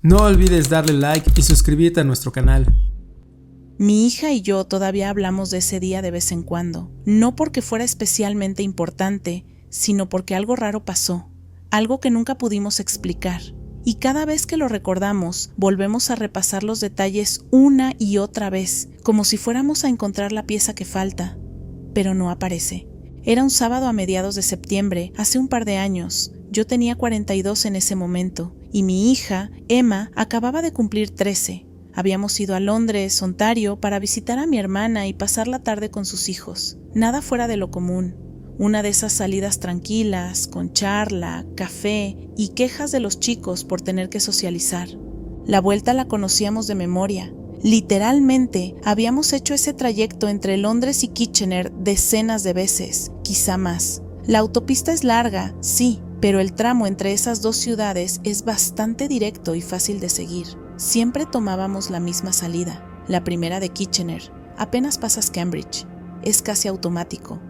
No olvides darle like y suscribirte a nuestro canal. Mi hija y yo todavía hablamos de ese día de vez en cuando, no porque fuera especialmente importante, sino porque algo raro pasó, algo que nunca pudimos explicar. Y cada vez que lo recordamos, volvemos a repasar los detalles una y otra vez, como si fuéramos a encontrar la pieza que falta. Pero no aparece. Era un sábado a mediados de septiembre, hace un par de años. Yo tenía 42 en ese momento, y mi hija, Emma, acababa de cumplir 13. Habíamos ido a Londres, Ontario, para visitar a mi hermana y pasar la tarde con sus hijos. Nada fuera de lo común. Una de esas salidas tranquilas, con charla, café y quejas de los chicos por tener que socializar. La vuelta la conocíamos de memoria. Literalmente, habíamos hecho ese trayecto entre Londres y Kitchener decenas de veces, quizá más. La autopista es larga, sí, pero el tramo entre esas dos ciudades es bastante directo y fácil de seguir. Siempre tomábamos la misma salida, la primera de Kitchener. Apenas pasas Cambridge. Es casi automático.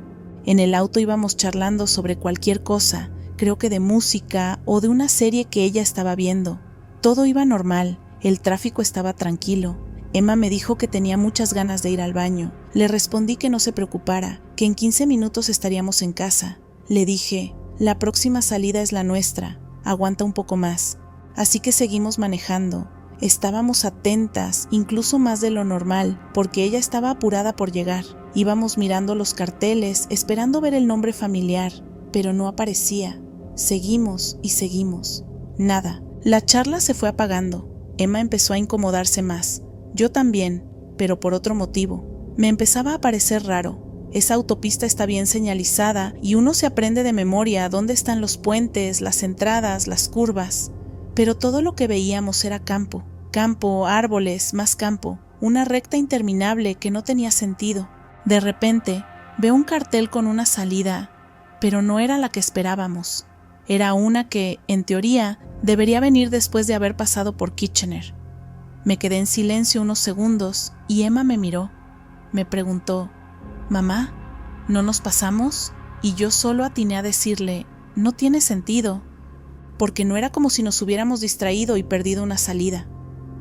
En el auto íbamos charlando sobre cualquier cosa, creo que de música o de una serie que ella estaba viendo. Todo iba normal, el tráfico estaba tranquilo. Emma me dijo que tenía muchas ganas de ir al baño. Le respondí que no se preocupara, que en 15 minutos estaríamos en casa. Le dije, la próxima salida es la nuestra, aguanta un poco más. Así que seguimos manejando. Estábamos atentas, incluso más de lo normal, porque ella estaba apurada por llegar. Íbamos mirando los carteles, esperando ver el nombre familiar, pero no aparecía. Seguimos y seguimos. Nada. La charla se fue apagando. Emma empezó a incomodarse más. Yo también, pero por otro motivo. Me empezaba a parecer raro. Esa autopista está bien señalizada y uno se aprende de memoria dónde están los puentes, las entradas, las curvas. Pero todo lo que veíamos era campo. Campo, árboles, más campo. Una recta interminable que no tenía sentido. De repente, veo un cartel con una salida, pero no era la que esperábamos. Era una que, en teoría, debería venir después de haber pasado por Kitchener. Me quedé en silencio unos segundos y Emma me miró. Me preguntó, «Mamá, ¿no nos pasamos?» Y yo solo atiné a decirle, «No tiene sentido», porque no era como si nos hubiéramos distraído y perdido una salida.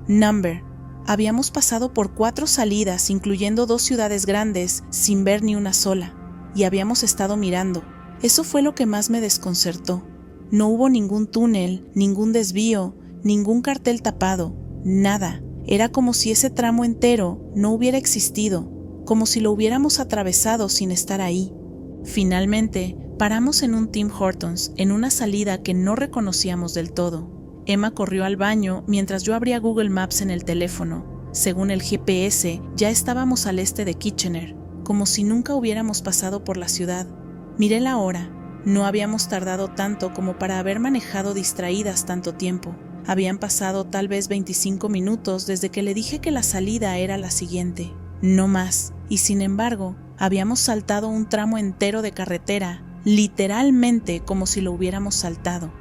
Number. Habíamos pasado por 4 salidas, incluyendo 2 ciudades grandes, sin ver ni una sola, y habíamos estado mirando. Eso fue lo que más me desconcertó. No hubo ningún túnel, ningún desvío, ningún cartel tapado, nada. Era como si ese tramo entero no hubiera existido, como si lo hubiéramos atravesado sin estar ahí. Finalmente, paramos en un Tim Hortons, en una salida que no reconocíamos del todo. Emma corrió al baño mientras yo abría Google Maps en el teléfono. Según el GPS, ya estábamos al este de Kitchener, como si nunca hubiéramos pasado por la ciudad. Miré la hora. No habíamos tardado tanto como para haber manejado distraídas tanto tiempo. Habían pasado tal vez 25 minutos desde que le dije que la salida era la siguiente. No más. Y sin embargo, habíamos saltado un tramo entero de carretera, literalmente como si lo hubiéramos saltado.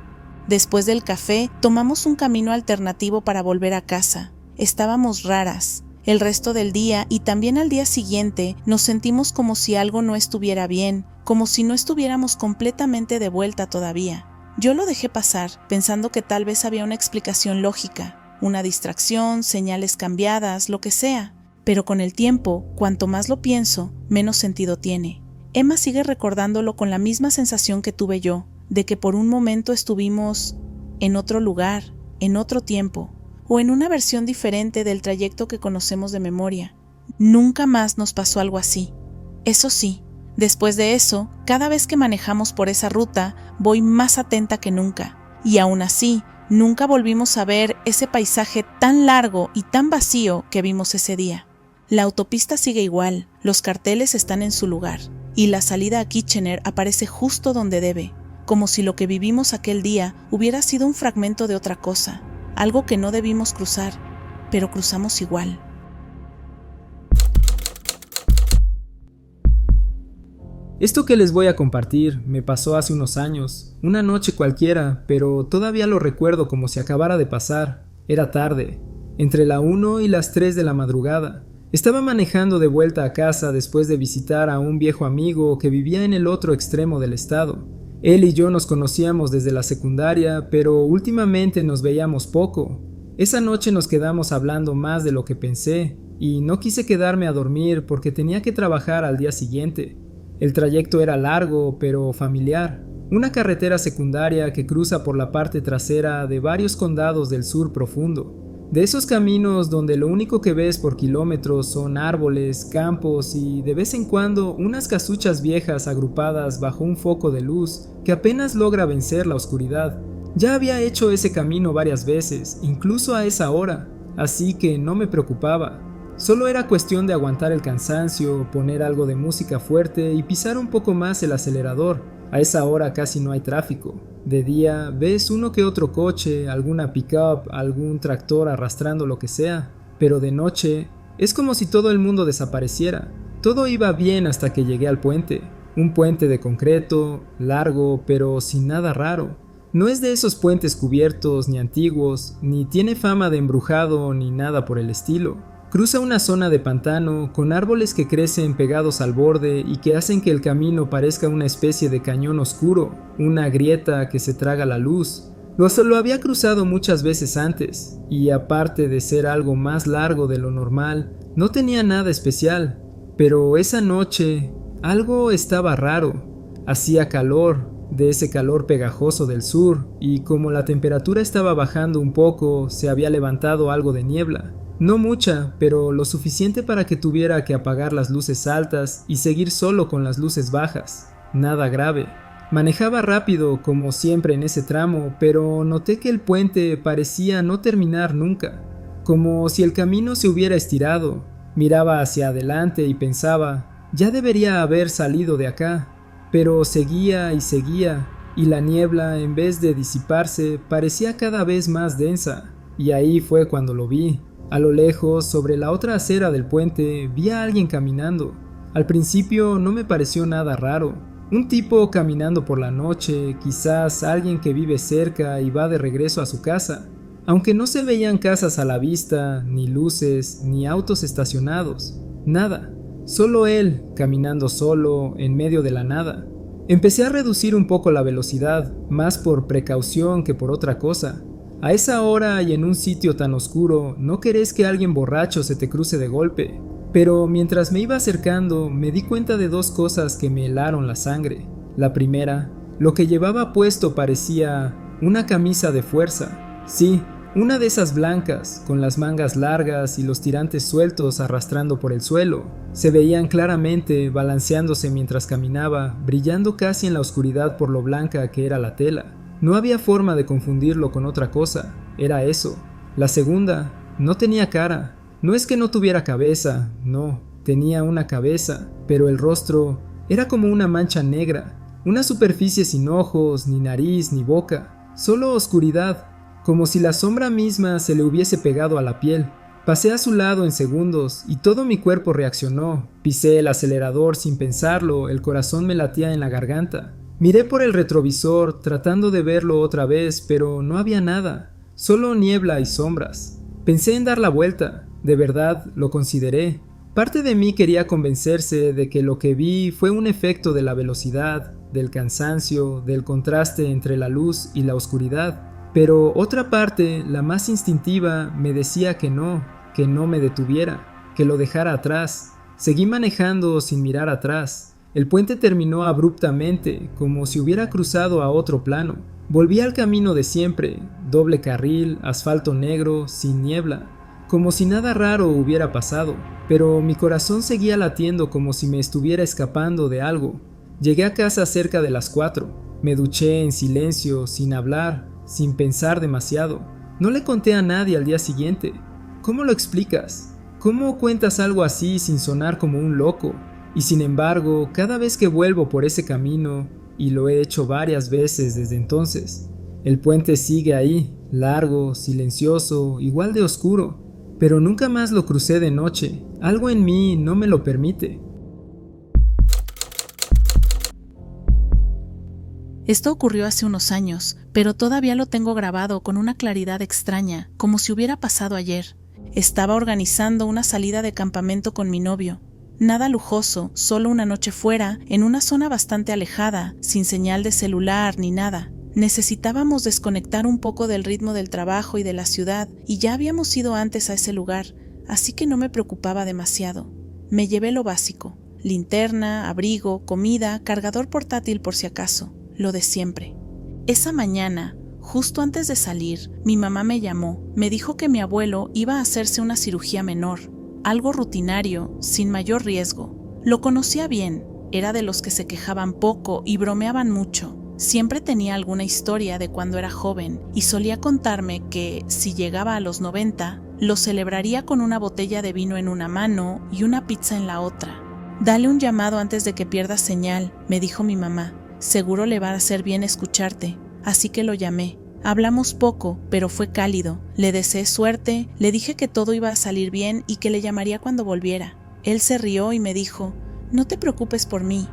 Después del café, tomamos un camino alternativo para volver a casa. Estábamos raras. El resto del día y también al día siguiente nos sentimos como si algo no estuviera bien, como si no estuviéramos completamente de vuelta todavía. Yo lo dejé pasar, pensando que tal vez había una explicación lógica, una distracción, señales cambiadas, lo que sea. Pero con el tiempo, cuanto más lo pienso, menos sentido tiene. Emma sigue recordándolo con la misma sensación que tuve yo, de que por un momento estuvimos en otro lugar, en otro tiempo, o en una versión diferente del trayecto que conocemos de memoria. Nunca más nos pasó algo así. Eso sí, después de eso, cada vez que manejamos por esa ruta, voy más atenta que nunca, y aún así, nunca volvimos a ver ese paisaje tan largo y tan vacío que vimos ese día. La autopista sigue igual, los carteles están en su lugar, y la salida a Kitchener aparece justo donde debe, como si lo que vivimos aquel día hubiera sido un fragmento de otra cosa, algo que no debimos cruzar, pero cruzamos igual. Esto que les voy a compartir me pasó hace unos años, una noche cualquiera, pero todavía lo recuerdo como si acabara de pasar. Era tarde, entre la 1 y las 3 de la madrugada. Estaba manejando de vuelta a casa después de visitar a un viejo amigo que vivía en el otro extremo del estado. Él y yo nos conocíamos desde la secundaria, pero últimamente nos veíamos poco. Esa noche nos quedamos hablando más de lo que pensé y no quise quedarme a dormir porque tenía que trabajar al día siguiente. El trayecto era largo pero familiar, una carretera secundaria que cruza por la parte trasera de varios condados del sur profundo. De esos caminos donde lo único que ves por kilómetros son árboles, campos y de vez en cuando unas casuchas viejas agrupadas bajo un foco de luz que apenas logra vencer la oscuridad. Ya había hecho ese camino varias veces, incluso a esa hora, así que no me preocupaba. Solo era cuestión de aguantar el cansancio, poner algo de música fuerte y pisar un poco más el acelerador. A esa hora casi no hay tráfico. De día ves uno que otro coche, alguna pickup, algún tractor arrastrando lo que sea, pero de noche es como si todo el mundo desapareciera. Todo iba bien hasta que llegué al puente. Un puente de concreto, largo, pero sin nada raro. No es de esos puentes cubiertos ni antiguos, ni tiene fama de embrujado ni nada por el estilo. Cruza una zona de pantano con árboles que crecen pegados al borde y que hacen que el camino parezca una especie de cañón oscuro, una grieta que se traga la luz. Lo había cruzado muchas veces antes, y aparte de ser algo más largo de lo normal, no tenía nada especial. Pero esa noche, algo estaba raro. Hacía calor, de ese calor pegajoso del sur, y como la temperatura estaba bajando un poco, se había levantado algo de niebla. No mucha, pero lo suficiente para que tuviera que apagar las luces altas y seguir solo con las luces bajas. Nada grave. Manejaba rápido, como siempre en ese tramo, pero noté que el puente parecía no terminar nunca, como si el camino se hubiera estirado. Miraba hacia adelante y pensaba, ya debería haber salido de acá, pero seguía, y la niebla, en vez de disiparse, parecía cada vez más densa, y ahí fue cuando lo vi. A lo lejos, sobre la otra acera del puente, vi a alguien caminando. Al principio no me pareció nada raro. Un tipo caminando por la noche, quizás alguien que vive cerca y va de regreso a su casa. Aunque no se veían casas a la vista, ni luces, ni autos estacionados. Nada. Solo él, caminando solo, en medio de la nada. Empecé a reducir un poco la velocidad, más por precaución que por otra cosa. A esa hora y en un sitio tan oscuro, no querés que alguien borracho se te cruce de golpe. Pero mientras me iba acercando, me di cuenta de dos cosas que me helaron la sangre. La primera, lo que llevaba puesto parecía una camisa de fuerza. Sí, una de esas blancas, con las mangas largas y los tirantes sueltos arrastrando por el suelo. Se veían claramente balanceándose mientras caminaba, brillando casi en la oscuridad por lo blanca que era la tela. No había forma de confundirlo con otra cosa, era eso. La segunda, no tenía cara. No es que no tuviera cabeza, no, tenía una cabeza, pero el rostro era como una mancha negra, una superficie sin ojos, ni nariz, ni boca, solo oscuridad, como si la sombra misma se le hubiese pegado a la piel. Pasé a su lado en segundos y todo mi cuerpo reaccionó. Pisé el acelerador sin pensarlo, el corazón me latía en la garganta. Miré por el retrovisor tratando de verlo otra vez, pero no había nada, solo niebla y sombras. Pensé en dar la vuelta, de verdad lo consideré. Parte de mí quería convencerse de que lo que vi fue un efecto de la velocidad, del cansancio, del contraste entre la luz y la oscuridad. Pero otra parte, la más instintiva, me decía que no me detuviera, que lo dejara atrás. Seguí manejando sin mirar atrás. El puente terminó abruptamente, como si hubiera cruzado a otro plano. Volví al camino de siempre, doble carril, asfalto negro, sin niebla, como si nada raro hubiera pasado, pero mi corazón seguía latiendo como si me estuviera escapando de algo. Llegué a casa cerca de las 4, me duché en silencio, sin hablar, sin pensar demasiado. No le conté a nadie al día siguiente. ¿Cómo lo explicas? ¿Cómo cuentas algo así sin sonar como un loco? Y sin embargo, cada vez que vuelvo por ese camino, y lo he hecho varias veces desde entonces, el puente sigue ahí, largo, silencioso, igual de oscuro, pero nunca más lo crucé de noche. Algo en mí no me lo permite. Esto ocurrió hace unos años, pero todavía lo tengo grabado con una claridad extraña, como si hubiera pasado ayer. Estaba organizando una salida de campamento con mi novio. Nada lujoso, solo una noche fuera, en una zona bastante alejada, sin señal de celular ni nada. Necesitábamos desconectar un poco del ritmo del trabajo y de la ciudad, y ya habíamos ido antes a ese lugar, así que no me preocupaba demasiado. Me llevé lo básico: linterna, abrigo, comida, cargador portátil por si acaso, lo de siempre. Esa mañana, justo antes de salir, mi mamá me llamó. Me dijo que mi abuelo iba a hacerse una cirugía menor, algo rutinario, sin mayor riesgo. Lo conocía bien, era de los que se quejaban poco y bromeaban mucho. Siempre tenía alguna historia de cuando era joven y solía contarme que, si llegaba a los 90, lo celebraría con una botella de vino en una mano y una pizza en la otra. Dale un llamado antes de que pierdas señal, me dijo mi mamá. Seguro le va a hacer bien escucharte. Así que lo llamé. Hablamos poco, pero fue cálido. Le deseé suerte, le dije que todo iba a salir bien y que le llamaría cuando volviera. Él se rió y me dijo: no te preocupes por mí,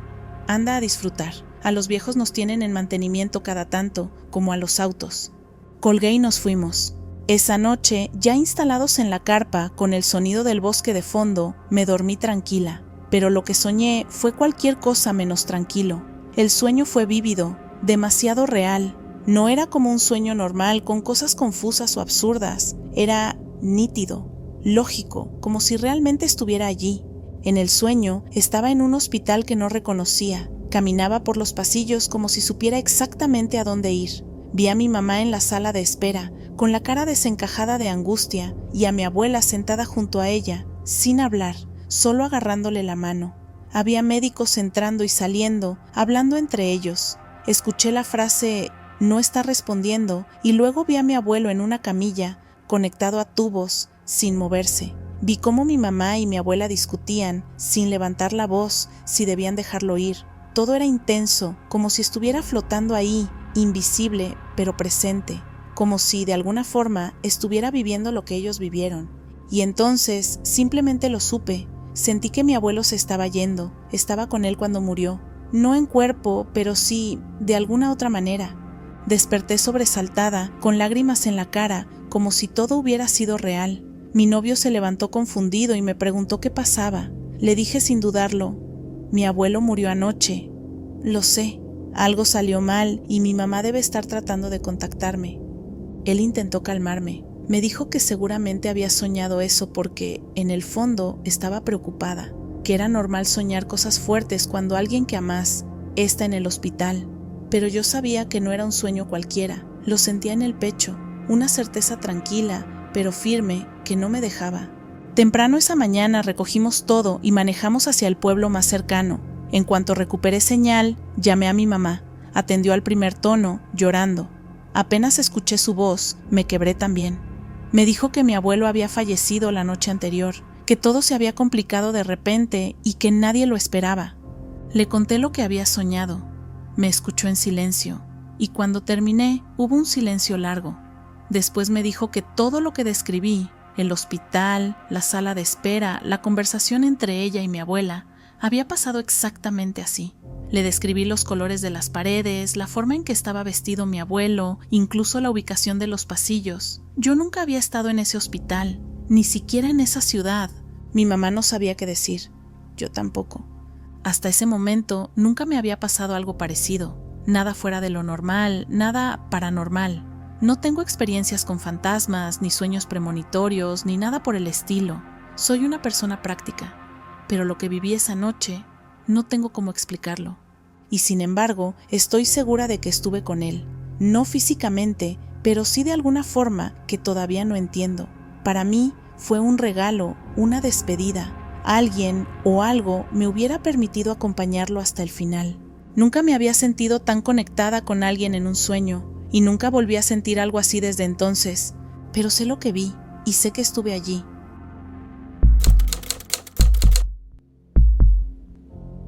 anda a disfrutar. A los viejos nos tienen en mantenimiento cada tanto, como a los autos. Colgué y nos fuimos. Esa noche, ya instalados en la carpa, con el sonido del bosque de fondo, me dormí tranquila. Pero lo que soñé fue cualquier cosa menos tranquilo. El sueño fue vívido, demasiado real. No era como un sueño normal con cosas confusas o absurdas. Era nítido, lógico, como si realmente estuviera allí. En el sueño estaba en un hospital que no reconocía. Caminaba por los pasillos como si supiera exactamente a dónde ir. Vi a mi mamá en la sala de espera, con la cara desencajada de angustia, y a mi abuela sentada junto a ella, sin hablar, solo agarrándole la mano. Había médicos entrando y saliendo, hablando entre ellos. Escuché la frase «no está respondiendo» y luego vi a mi abuelo en una camilla, conectado a tubos, sin moverse. Vi cómo mi mamá y mi abuela discutían, sin levantar la voz, si debían dejarlo ir. Todo era intenso, como si estuviera flotando ahí, invisible, pero presente, como si de alguna forma estuviera viviendo lo que ellos vivieron. Y entonces simplemente lo supe. Sentí que mi abuelo se estaba yendo, estaba con él cuando murió. No en cuerpo, pero sí, de alguna otra manera. Desperté sobresaltada, con lágrimas en la cara, como si todo hubiera sido real. Mi novio se levantó confundido y me preguntó qué pasaba. Le dije sin dudarlo: mi abuelo murió anoche. Lo sé, algo salió mal y mi mamá debe estar tratando de contactarme. Él intentó calmarme. Me dijo que seguramente había soñado eso porque, en el fondo, estaba preocupada, que era normal soñar cosas fuertes cuando alguien que amás está en el hospital. Pero yo sabía que no era un sueño cualquiera, lo sentía en el pecho, una certeza tranquila, pero firme, que no me dejaba. Temprano esa mañana recogimos todo y manejamos hacia el pueblo más cercano. En cuanto recuperé señal, llamé a mi mamá. Atendió al primer tono, llorando. Apenas escuché su voz, me quebré también. Me dijo que mi abuelo había fallecido la noche anterior, que todo se había complicado de repente y que nadie lo esperaba. Le conté lo que había soñado. Me escuchó en silencio, y cuando terminé, hubo un silencio largo. Después me dijo que todo lo que describí, el hospital, la sala de espera, la conversación entre ella y mi abuela, había pasado exactamente así. Le describí los colores de las paredes, la forma en que estaba vestido mi abuelo, incluso la ubicación de los pasillos. Yo nunca había estado en ese hospital, ni siquiera en esa ciudad. Mi mamá no sabía qué decir, yo tampoco. Hasta ese momento nunca me había pasado algo parecido, nada fuera de lo normal, nada paranormal. No tengo experiencias con fantasmas, ni sueños premonitorios, ni nada por el estilo. Soy una persona práctica, pero lo que viví esa noche no tengo cómo explicarlo. Y sin embargo, estoy segura de que estuve con él. No físicamente, pero sí de alguna forma que todavía no entiendo. Para mí fue un regalo, una despedida. Alguien o algo me hubiera permitido acompañarlo hasta el final. Nunca me había sentido tan conectada con alguien en un sueño, y nunca volví a sentir algo así desde entonces. Pero sé lo que vi, y sé que estuve allí.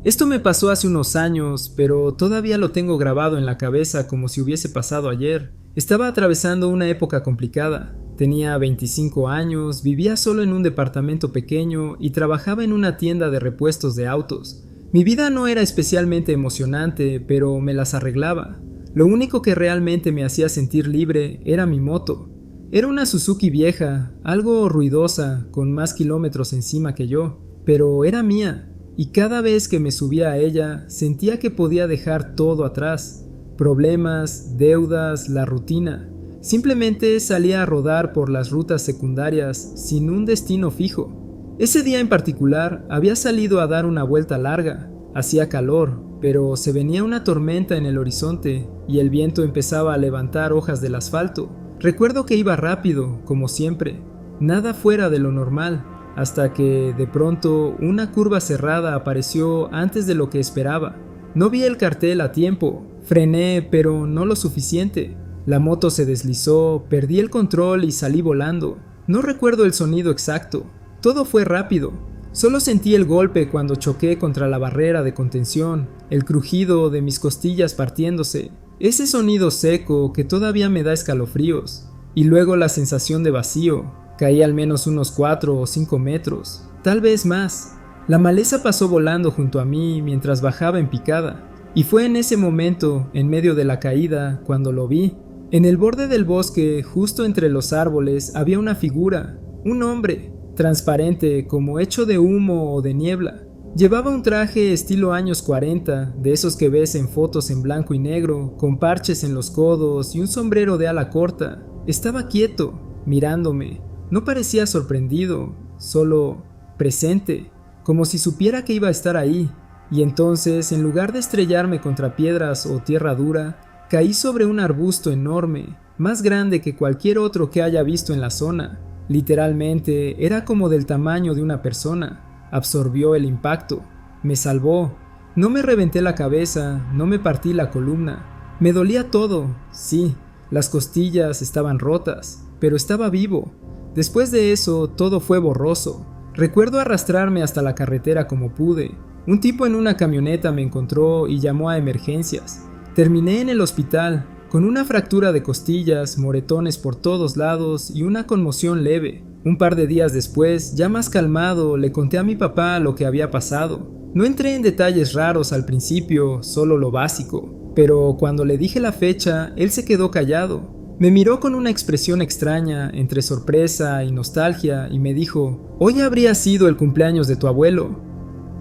Esto me pasó hace unos años, pero todavía lo tengo grabado en la cabeza como si hubiese pasado ayer. Estaba atravesando una época complicada. Tenía 25 años, vivía solo en un departamento pequeño y trabajaba en una tienda de repuestos de autos. Mi vida no era especialmente emocionante, pero me las arreglaba. Lo único que realmente me hacía sentir libre era mi moto. Era una Suzuki vieja, algo ruidosa, con más kilómetros encima que yo, pero era mía. Y cada vez que me subía a ella, sentía que podía dejar todo atrás. Problemas, deudas, la rutina. Simplemente salía a rodar por las rutas secundarias sin un destino fijo. Ese día en particular había salido a dar una vuelta larga. Hacía calor, pero se venía una tormenta en el horizonte y el viento empezaba a levantar hojas del asfalto. Recuerdo que iba rápido, como siempre, nada fuera de lo normal, hasta que, de pronto, una curva cerrada apareció antes de lo que esperaba. No vi el cartel a tiempo, frené, pero no lo suficiente. La moto se deslizó, perdí el control y salí volando. No recuerdo el sonido exacto, todo fue rápido. Solo sentí el golpe cuando choqué contra la barrera de contención, el crujido de mis costillas partiéndose, ese sonido seco que todavía me da escalofríos, y luego la sensación de vacío. Caí al menos unos 4 o 5 metros, tal vez más. La maleza pasó volando junto a mí mientras bajaba en picada, y fue en ese momento, en medio de la caída, cuando lo vi. En el borde del bosque, justo entre los árboles, había una figura, un hombre, transparente como hecho de humo o de niebla. Llevaba un traje estilo años 40, de esos que ves en fotos en blanco y negro, con parches en los codos y un sombrero de ala corta. Estaba quieto, mirándome. No parecía sorprendido, solo presente, como si supiera que iba a estar ahí. Y entonces, en lugar de estrellarme contra piedras o tierra dura, caí sobre un arbusto enorme, más grande que cualquier otro que haya visto en la zona. Literalmente, era como del tamaño de una persona. Absorbió el impacto. Me salvó. No me reventé la cabeza, no me partí la columna. Me dolía todo, sí. Las costillas estaban rotas, pero estaba vivo. Después de eso, todo fue borroso. Recuerdo arrastrarme hasta la carretera como pude. Un tipo en una camioneta me encontró y llamó a emergencias. Terminé en el hospital, con una fractura de costillas, moretones por todos lados y una conmoción leve. Un par de días después, ya más calmado, le conté a mi papá lo que había pasado. No entré en detalles raros al principio, solo lo básico. Pero cuando le dije la fecha, él se quedó callado. Me miró con una expresión extraña, entre sorpresa y nostalgia, y me dijo: «Hoy habría sido el cumpleaños de tu abuelo».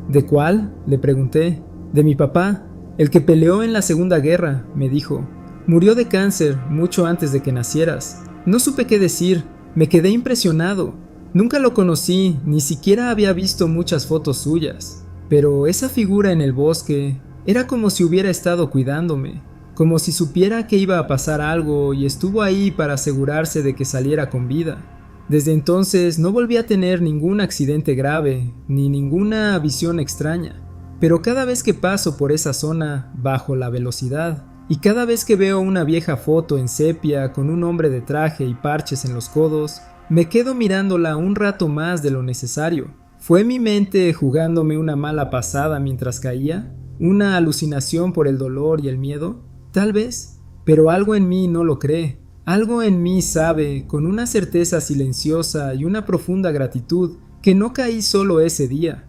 «¿De cuál?», le pregunté. «De mi papá, el que peleó en la Segunda Guerra», me dijo. «Murió de cáncer mucho antes de que nacieras». No supe qué decir, me quedé impresionado. Nunca lo conocí, ni siquiera había visto muchas fotos suyas. Pero esa figura en el bosque era como si hubiera estado cuidándome, como si supiera que iba a pasar algo y estuvo ahí para asegurarse de que saliera con vida. Desde entonces no volví a tener ningún accidente grave, ni ninguna visión extraña. Pero cada vez que paso por esa zona, bajo la velocidad, y cada vez que veo una vieja foto en sepia con un hombre de traje y parches en los codos, me quedo mirándola un rato más de lo necesario. ¿Fue mi mente jugándome una mala pasada mientras caía? ¿Una alucinación por el dolor y el miedo? Tal vez, pero algo en mí no lo cree. Algo en mí sabe, con una certeza silenciosa y una profunda gratitud, que no caí solo ese día.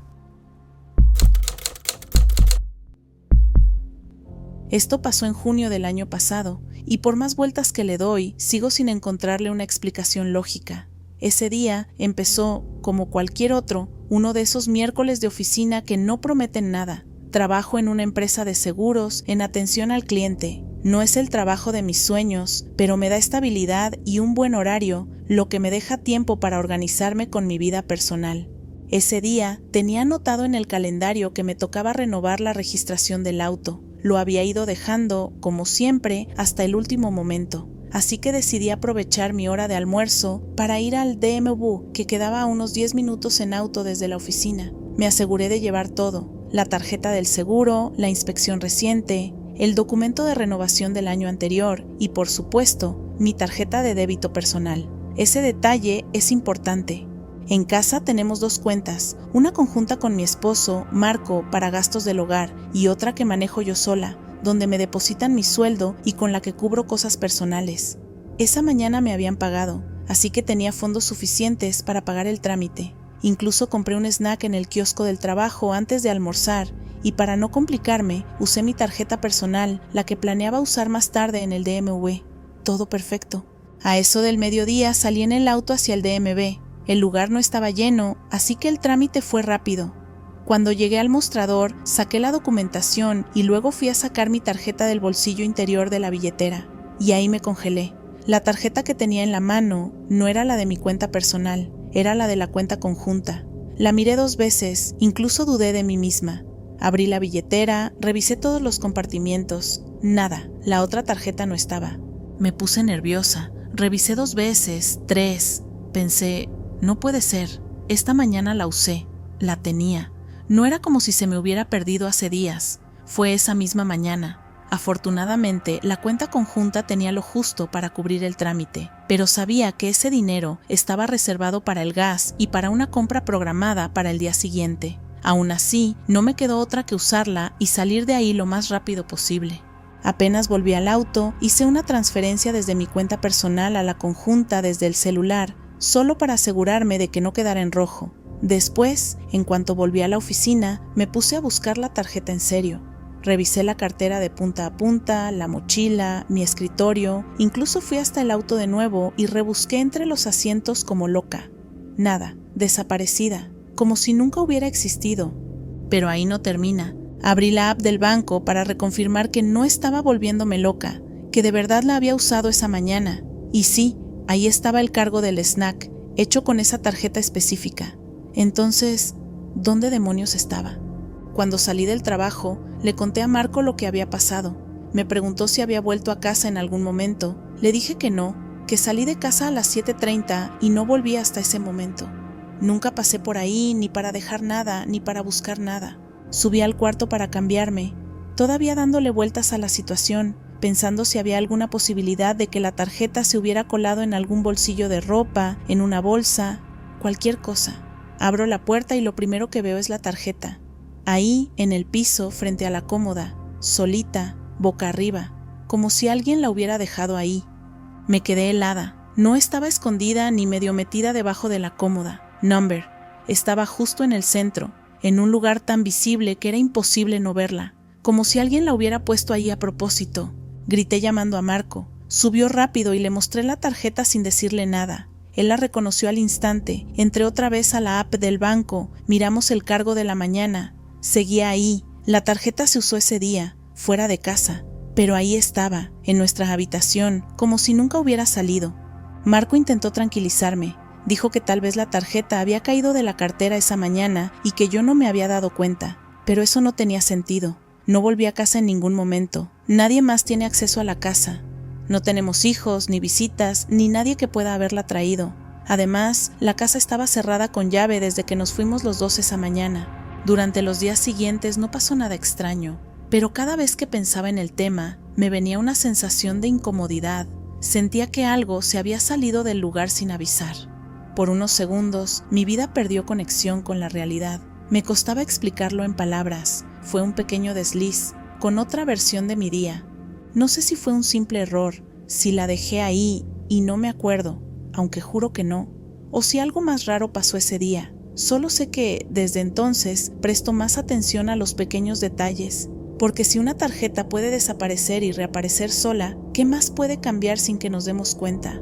Esto pasó en junio del año pasado, y por más vueltas que le doy, sigo sin encontrarle una explicación lógica. Ese día empezó, como cualquier otro, uno de esos miércoles de oficina que no prometen nada. Trabajo en una empresa de seguros, en atención al cliente. No es el trabajo de mis sueños, pero me da estabilidad y un buen horario, lo que me deja tiempo para organizarme con mi vida personal. Ese día tenía anotado en el calendario que me tocaba renovar la registración del auto. Lo había ido dejando, como siempre, hasta el último momento. Así que decidí aprovechar mi hora de almuerzo para ir al DMV, que quedaba a unos 10 minutos en auto desde la oficina. Me aseguré de llevar todo: la tarjeta del seguro, la inspección reciente, el documento de renovación del año anterior y, por supuesto, mi tarjeta de débito personal. Ese detalle es importante. En casa tenemos 2 cuentas, una conjunta con mi esposo, Marco, para gastos del hogar, y otra que manejo yo sola, donde me depositan mi sueldo y con la que cubro cosas personales. Esa mañana me habían pagado, así que tenía fondos suficientes para pagar el trámite. Incluso compré un snack en el kiosco del trabajo antes de almorzar, y para no complicarme, usé mi tarjeta personal, la que planeaba usar más tarde en el DMV. Todo perfecto. A eso del mediodía salí en el auto hacia el DMV. El lugar no estaba lleno, así que el trámite fue rápido. Cuando llegué al mostrador, saqué la documentación y luego fui a sacar mi tarjeta del bolsillo interior de la billetera. Y ahí me congelé. La tarjeta que tenía en la mano no era la de mi cuenta personal, era la de la cuenta conjunta. La miré 2 veces, incluso dudé de mí misma. Abrí la billetera, revisé todos los compartimientos. Nada, la otra tarjeta no estaba. Me puse nerviosa. Revisé 2 veces, 3. Pensé, no puede ser. Esta mañana la usé. La tenía. No era como si se me hubiera perdido hace días. Fue esa misma mañana. Afortunadamente, la cuenta conjunta tenía lo justo para cubrir el trámite, pero sabía que ese dinero estaba reservado para el gas y para una compra programada para el día siguiente. Aún así, no me quedó otra que usarla y salir de ahí lo más rápido posible. Apenas volví al auto, hice una transferencia desde mi cuenta personal a la conjunta desde el celular, solo para asegurarme de que no quedara en rojo. Después, en cuanto volví a la oficina, me puse a buscar la tarjeta en serio. Revisé la cartera de punta a punta, la mochila, mi escritorio, incluso fui hasta el auto de nuevo y rebusqué entre los asientos como loca. Nada, desaparecida, como si nunca hubiera existido. Pero ahí no termina. Abrí la app del banco para reconfirmar que no estaba volviéndome loca, que de verdad la había usado esa mañana. Y sí, ahí estaba el cargo del snack, hecho con esa tarjeta específica. Entonces, ¿dónde demonios estaba? Cuando salí del trabajo, le conté a Marco lo que había pasado. Me preguntó si había vuelto a casa en algún momento. Le dije que no, que salí de casa a las 7:30 y no volví hasta ese momento. Nunca pasé por ahí, ni para dejar nada, ni para buscar nada. Subí al cuarto para cambiarme, todavía dándole vueltas a la situación, pensando si había alguna posibilidad de que la tarjeta se hubiera colado en algún bolsillo de ropa, en una bolsa, cualquier cosa. Abro la puerta y lo primero que veo es la tarjeta. Ahí, en el piso, frente a la cómoda, solita, boca arriba, como si alguien la hubiera dejado ahí. Me quedé helada. No estaba escondida ni medio metida debajo de la cómoda. Number. Estaba justo en el centro, en un lugar tan visible que era imposible no verla, como si alguien la hubiera puesto ahí a propósito. Grité llamando a Marco. Subió rápido y le mostré la tarjeta sin decirle nada. Él la reconoció al instante. Entré otra vez a la app del banco, miramos el cargo de la mañana. Seguía ahí. La tarjeta se usó ese día, fuera de casa, pero ahí estaba, en nuestra habitación, como si nunca hubiera salido. Marco intentó tranquilizarme. Dijo que tal vez la tarjeta había caído de la cartera esa mañana y que yo no me había dado cuenta, pero eso no tenía sentido. No volví a casa en ningún momento. Nadie más tiene acceso a la casa. No tenemos hijos, ni visitas, ni nadie que pueda haberla traído. Además, la casa estaba cerrada con llave desde que nos fuimos los 2 esa mañana. Durante los días siguientes no pasó nada extraño, pero cada vez que pensaba en el tema, me venía una sensación de incomodidad. Sentía que algo se había salido del lugar sin avisar. Por unos segundos, mi vida perdió conexión con la realidad. Me costaba explicarlo en palabras. Fue un pequeño desliz, con otra versión de mi día. No sé si fue un simple error, si la dejé ahí y no me acuerdo, aunque juro que no, o si algo más raro pasó ese día. Solo sé que, desde entonces, presto más atención a los pequeños detalles, porque si una tarjeta puede desaparecer y reaparecer sola, ¿qué más puede cambiar sin que nos demos cuenta?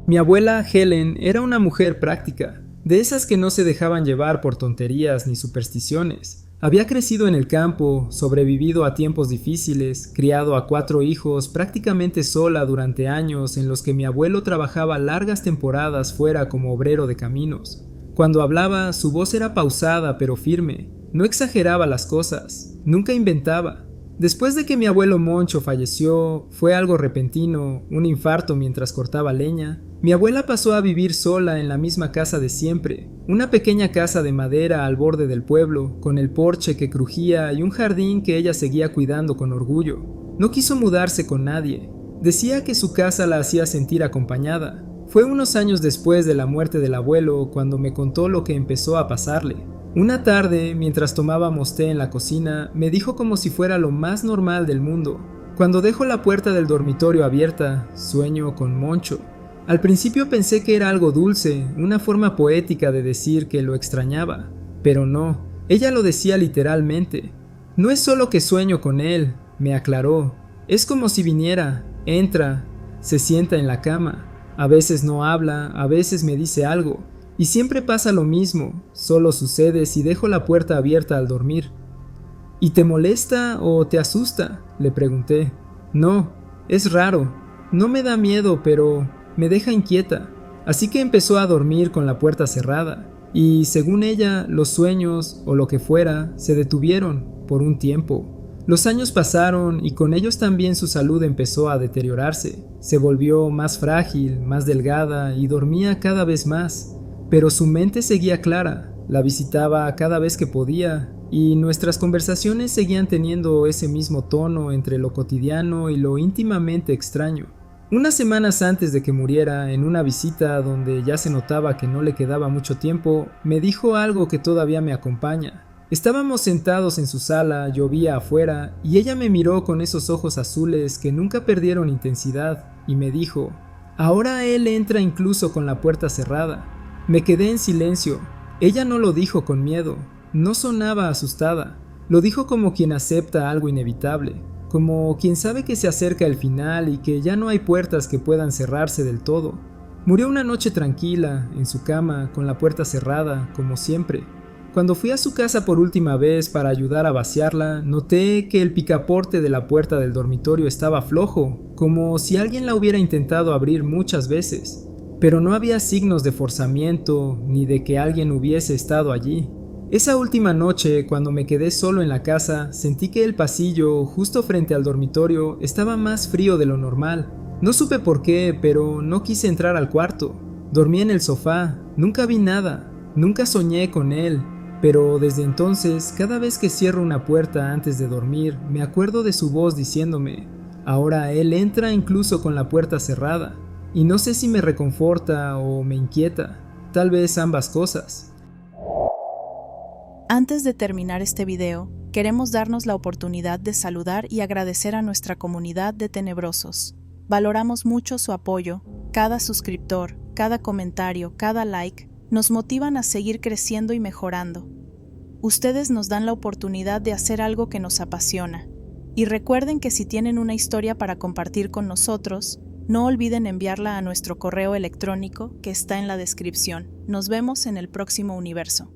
Mi abuela Helen era una mujer práctica, de esas que no se dejaban llevar por tonterías ni supersticiones. Había crecido en el campo, sobrevivido a tiempos difíciles, criado a 4 hijos prácticamente sola durante años en los que mi abuelo trabajaba largas temporadas fuera como obrero de caminos. Cuando hablaba, su voz era pausada pero firme. No exageraba las cosas, nunca inventaba. Después de que mi abuelo Moncho falleció, fue algo repentino, un infarto mientras cortaba leña. Mi abuela pasó a vivir sola en la misma casa de siempre, una pequeña casa de madera al borde del pueblo, con el porche que crujía y un jardín que ella seguía cuidando con orgullo. No quiso mudarse con nadie. Decía que su casa la hacía sentir acompañada. Fue unos años después de la muerte del abuelo cuando me contó lo que empezó a pasarle. Una tarde, mientras tomábamos té en la cocina, me dijo como si fuera lo más normal del mundo. Cuando dejo la puerta del dormitorio abierta, sueño con Moncho. Al principio pensé que era algo dulce, una forma poética de decir que lo extrañaba. Pero no, ella lo decía literalmente. No es solo que sueño con él, me aclaró. Es como si viniera, entra, se sienta en la cama. A veces no habla, a veces me dice algo, y siempre pasa lo mismo, solo sucede si dejo la puerta abierta al dormir. ¿Y te molesta o te asusta?, le pregunté. No, es raro, no me da miedo, pero me deja inquieta. Así que empezó a dormir con la puerta cerrada, y según ella, los sueños, o lo que fuera, se detuvieron por un tiempo. Los años pasaron y con ellos también su salud empezó a deteriorarse. Se volvió más frágil, más delgada y dormía cada vez más. Pero su mente seguía clara, la visitaba cada vez que podía y nuestras conversaciones seguían teniendo ese mismo tono entre lo cotidiano y lo íntimamente extraño. Unas semanas antes de que muriera, en una visita donde ya se notaba que no le quedaba mucho tiempo, me dijo algo que todavía me acompaña. Estábamos sentados en su sala, llovía afuera, y ella me miró con esos ojos azules que nunca perdieron intensidad, y me dijo, ahora él entra incluso con la puerta cerrada. Me quedé en silencio. Ella no lo dijo con miedo, no sonaba asustada, lo dijo como quien acepta algo inevitable, como quien sabe que se acerca el final y que ya no hay puertas que puedan cerrarse del todo. Murió una noche tranquila, en su cama, con la puerta cerrada, como siempre. Cuando fui a su casa por última vez para ayudar a vaciarla, noté que el picaporte de la puerta del dormitorio estaba flojo, como si alguien la hubiera intentado abrir muchas veces, pero no había signos de forzamiento ni de que alguien hubiese estado allí. Esa última noche, cuando me quedé solo en la casa, sentí que el pasillo, justo frente al dormitorio, estaba más frío de lo normal. No supe por qué, pero no quise entrar al cuarto. Dormí en el sofá, nunca vi nada, nunca soñé con él. Pero desde entonces, cada vez que cierro una puerta antes de dormir, me acuerdo de su voz diciéndome, ahora él entra incluso con la puerta cerrada, y no sé si me reconforta o me inquieta, tal vez ambas cosas. Antes de terminar este video, queremos darnos la oportunidad de saludar y agradecer a nuestra comunidad de tenebrosos. Valoramos mucho su apoyo, cada suscriptor, cada comentario, cada like, nos motivan a seguir creciendo y mejorando. Ustedes nos dan la oportunidad de hacer algo que nos apasiona. Y recuerden que si tienen una historia para compartir con nosotros, no olviden enviarla a nuestro correo electrónico que está en la descripción. Nos vemos en el próximo universo.